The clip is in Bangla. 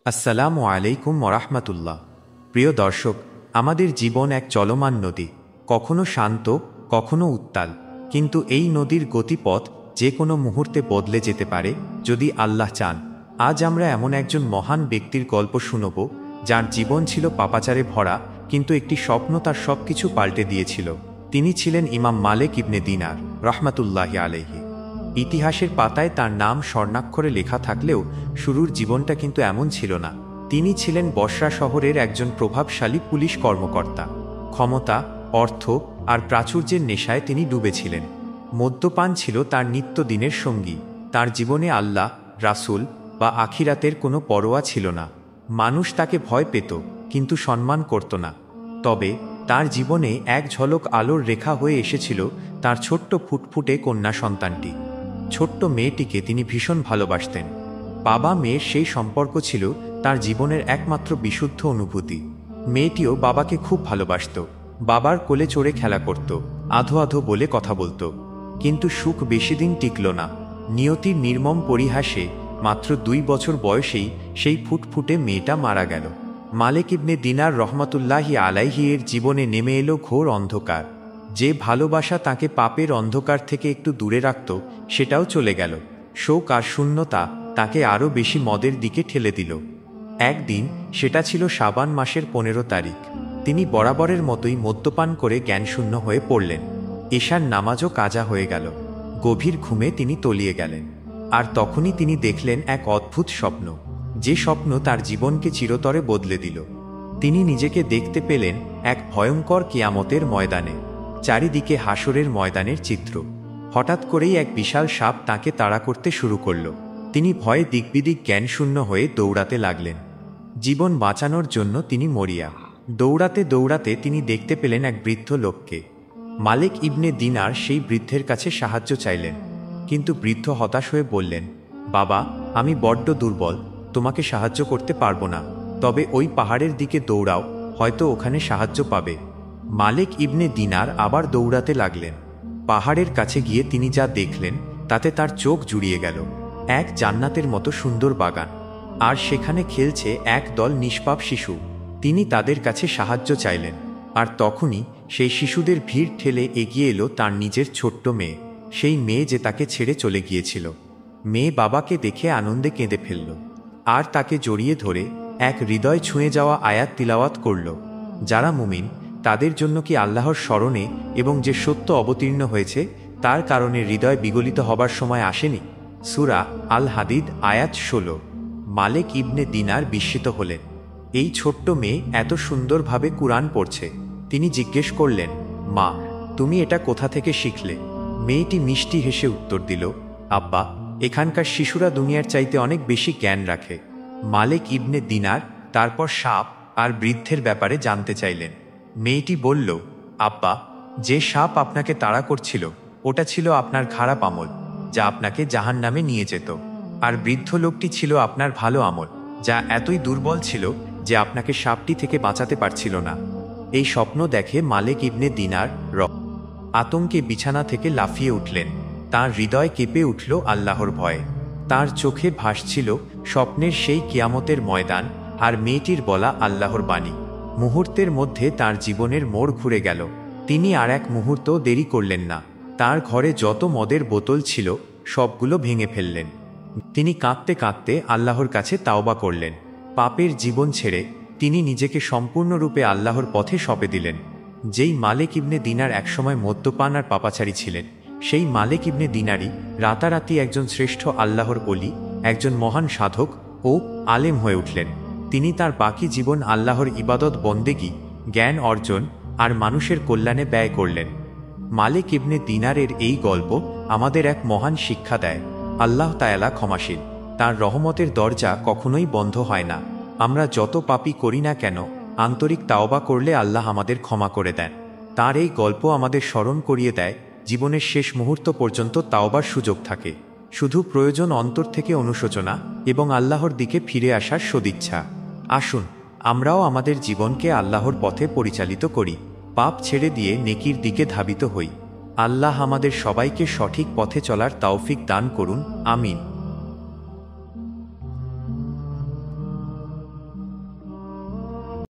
আসসালামু আলাইকুম ওরহমতুল্লাহ। প্রিয় দর্শক, আমাদের জীবন এক চলমান নদী, কখনো শান্ত, কখনো উত্তাল। কিন্তু এই নদীর গতিপথ যে কোনো মুহূর্তে বদলে যেতে পারে যদি আল্লাহ চান। আজ আমরা এমন একজন মহান ব্যক্তির গল্প শুনব যার জীবন ছিল পাপাচারে ভরা, কিন্তু একটি স্বপ্ন তার সব কিছু পাল্টে দিয়েছিল। তিনি ছিলেন ইমাম মালিক ইবনে দিনার রহমাতুল্লাহি আলাইহি। ইতিহাসের পাতায় তার নাম স্বর্ণাক্ষরে লেখা থাকলেও শুরুর জীবনটা কিন্তু এমন ছিল না। তিনি ছিলেন বসরা শহরের একজন প্রভাবশালী পুলিশ কর্মকর্তা। ক্ষমতা, অর্থ আর প্রাচুর্যের নেশায় তিনি ডুবেছিলেন। মদ্যপান ছিল তার নিত্যদিনের সঙ্গী। তার জীবনে আল্লাহ, রাসূল বা আখিরাতের কোনো পরোয়া ছিল না। মানুষ তাকে ভয় পেত কিন্তু সম্মান করত না। তবে তার জীবনে এক ঝলক আলোর রেখা হয়ে এসেছিল তার ছোট্ট ফুটফুটে কন্যা সন্তানটি। ছোট্ট মেয়েটিকে তিনি ভীষণ ভালোবাসতেন। বাবা মেয়ের সেই সম্পর্ক ছিল তার জীবনের একমাত্র বিশুদ্ধ অনুভূতি। মেয়েটিও বাবাকে খুব ভালোবাসত। বাবার কোলে চড়ে খেলা করত, আধো আধো বলে কথা বলতো। কিন্তু সুখ বেশিদিন টিকল না। নিয়তির নির্মম পরিহাসে মাত্র 2 বছর বয়সেই সেই ফুটফুটে মেয়েটা মারা গেল। মালিক ইবনে দিনার রহমাতুল্লাহি আলাইহি এর জীবনে নেমে এলো ঘোর অন্ধকার। যে ভালোবাসা তাকে পাপের অন্ধকার থেকে একটু দূরে রাখত, সেটাও চলে গেল। শোক আর শূন্যতা তাকে আরও বেশি মদের দিকে ঠেলে দিল। একদিন, সেটা ছিল শাবান মাসের 15 তারিখ। তিনি বরাবরের মতোই মদ্যপান করে জ্ঞানশূন্য হয়ে পড়লেন। এশার নামাজও কাজা হয়ে গেল। গভীর ঘুমে তিনি তলিয়ে গেলেন। আর তখনই তিনি দেখলেন এক অদ্ভুত স্বপ্ন, যে স্বপ্ন তার জীবনকে চিরতরে বদলে দিল। তিনি নিজেকে দেখতে পেলেন এক ভয়ঙ্কর কিয়ামতের ময়দানে। চারিদিকে হাসরের ময়দানের চিত্র। হঠাৎ করেই এক বিশাল সাপ তাকে তাড়া করতে শুরু করল। তিনি ভয়ে দিকবিদিক জ্ঞানশূন্য হয়ে দৌড়াতে লাগলেন। জীবন বাঁচানোর জন্য তিনি মরিয়া। দৌড়াতে দৌড়াতে তিনি দেখতে পেলেন এক বৃদ্ধ লোককে। মালিক ইবনে দিনার সেই বৃদ্ধের কাছে সাহায্য চাইলেন, কিন্তু বৃদ্ধ হতাশ হয়ে বললেন, বাবা, আমি বড্ড দুর্বল, তোমাকে সাহায্য করতে পারবো না। তবে ওই পাহাড়ের দিকে দৌড়াও, হয়তো ওখানে সাহায্য পাবে। মালিক ইবনে দিনার আবার দৌড়াতে লাগলেন। পাহাড়ের কাছে গিয়ে তিনি যা দেখলেন তাতে তার চোখ জুড়িয়ে গেল। এক জান্নাতের মতো সুন্দর বাগান, আর সেখানে খেলছে এক দল নিষ্পাপ শিশু। তিনি তাদের কাছে সাহায্য চাইলেন, আর তখনই সেই শিশুদের ভিড় ঠেলে এগিয়ে এলো তার নিজের ছোট্ট মেয়ে। সেই মেয়ে যে তাকে ছেড়ে চলে গিয়েছিল। মেয়ে বাবাকে দেখে আনন্দে কেঁদে ফেলল, আর তাকে জড়িয়ে ধরে এক হৃদয় ছুঁয়ে যাওয়া আয়াত তিলাওয়াত করল। যারা মুমিন, তাদের জন্য কি আল্লাহর স্মরণে এবং যে সত্য অবতীর্ণ হয়েছে তার কারণে হৃদয় বিগলিত হবার সময় আসেনি। সূরা আল হাদিদ আয়াত 16। মালিক ইবনে দিনার বিস্মিত হলেন। এই ছোট্ট মেয়ে এত সুন্দরভাবে কুরআন পড়ছে। তিনি জিজ্ঞেস করলেন, মা, তুমি এটা কোথা থেকে শিখলে? মেয়েটি মিষ্টি হেসে উত্তর দিল, আব্বা, এখানকার শিশুরা দুনিয়ার চাইতে অনেক বেশি জ্ঞান রাখে। মালিক ইবনে দিনার তারপর সাপ আর বৃদ্ধের ব্যাপারে জানতে চাইলেন। মেয়েটি বলল, আব্বা, যে সাপ আপনাকে তাড়া করছিল ওটা ছিল আপনার খারাপ আমল, যা আপনাকে জাহান্নামে নিয়ে যেত। আর বৃদ্ধ লোকটি ছিল আপনার ভালো আমল, যা এতই দুর্বল ছিল যে আপনাকে সাপটি থেকে বাঁচাতে পারছিল না। এই স্বপ্ন দেখে মালিক ইবনে দিনার আতঙ্কে বিছানা থেকে লাফিয়ে উঠলেন। তার হৃদয় কেঁপে উঠল আল্লাহর ভয়ে। তার চোখে ভাসছিল স্বপ্নের সেই কিয়ামতের ময়দান আর মেয়েটির বলা আল্লাহর বাণী। মুহূর্তের মধ্যে তার জীবনের মোড় ঘুরে গেল। তিনি আর এক মুহূর্ত দেরি করলেন না। তার ঘরে যত মদের বোতল ছিল সবগুলো ভেঙে ফেললেন। তিনি কাঁদতে কাঁদতে আল্লাহর কাছে তাওবা করলেন। পাপের জীবন ছেড়ে তিনি নিজেকে সম্পূর্ণরূপে আল্লাহর পথে সঁপে দিলেন। যেই মালিক ইবনে দিনার একসময় মদ্যপান আর পাপাচারী ছিলেন, সেই মালিক ইবনে দিনারই রাতারাতি একজন শ্রেষ্ঠ আল্লাহর ওলি, একজন মহান সাধক ও আলেম হয়ে উঠলেন। তিনি তার বাকি জীবন আল্লাহর ইবাদত, বন্দেগী, জ্ঞান অর্জন আর মানুষের কল্যাণে ব্যয় করলেন। মালিক ইবনে দিনারের এই গল্প আমাদের এক মহান শিক্ষা দেয়। আল্লাহ তাআলা ক্ষমাশীল, তার রহমতের দরজা কখনোই বন্ধ হয় না। আমরা যত পাপই করি না কেন, আন্তরিক তাওবা করলে আল্লাহ আমাদের ক্ষমা করে দেন। তার এই গল্প আমাদের স্মরণ করিয়ে দেয়, জীবনের শেষ মুহূর্ত পর্যন্ত তাওবার সুযোগ থাকে। শুধু প্রয়োজন অন্তর থেকে অনুশোচনা এবং আল্লাহর দিকে ফিরে আসার সদিচ্ছা। আসুন আমরাও আমাদের জীবনকে আল্লাহর পথে পরিচালিত করি, পাপ ছেড়ে দিয়ে নেকির দিকে ধাবিত হই। আল্লাহ আমাদের সবাইকে সঠিক পথে চলার তৌফিক দান করুন, আমিন।